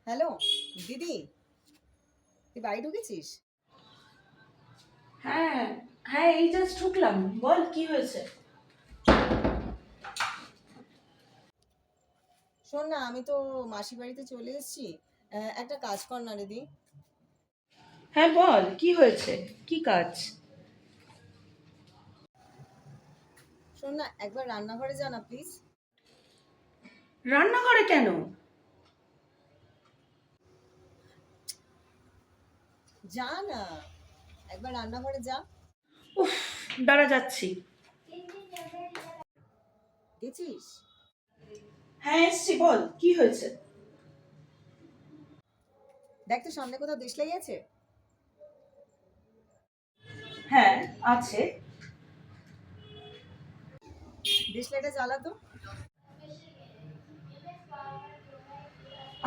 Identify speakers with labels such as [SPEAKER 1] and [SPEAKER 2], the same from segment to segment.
[SPEAKER 1] Hello দিদি, তুই বাড়ি ঢুকেছিস?
[SPEAKER 2] হ্যাঁ, হ্যাঁ, এই জাস্ট ঢুকলাম। বল কি হয়েছে?
[SPEAKER 1] শোন না, আমি তো মাসি বাড়িতে চলে এসেছি। একটা কাজ কর না দিদি।
[SPEAKER 2] হ্যাঁ বল কি হয়েছে? কি কাজ?
[SPEAKER 1] শোন না, একবার রান্নাঘরে যা না প্লিজ।
[SPEAKER 2] রান্নাঘরে কেন?
[SPEAKER 1] যা না, একবার রান্নাঘরে যা।
[SPEAKER 2] উফ, দাঁড়া যাচ্ছি।
[SPEAKER 1] গেছিস?
[SPEAKER 2] হ্যাঁ এসছি, বল কি হয়েছে?
[SPEAKER 1] দেখ তো সামনে কোথাও দেশ লেগে আছে।
[SPEAKER 2] হ্যাঁ আছে।
[SPEAKER 1] দেশলাইটা জ্বালা তো।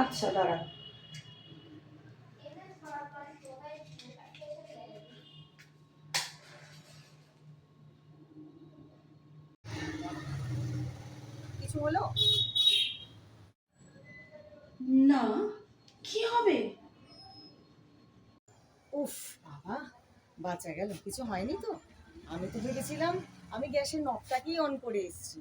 [SPEAKER 2] আচ্ছা দাঁড়া।
[SPEAKER 1] কিছু হলো?
[SPEAKER 2] না, কি হবে?
[SPEAKER 1] উফ বাবা, বাঁচা গেল, কিছু হয়নি তো। আমি তো ভেবেছিলাম আমি গ্যাসের নবটাকেই অন করে এসেছি।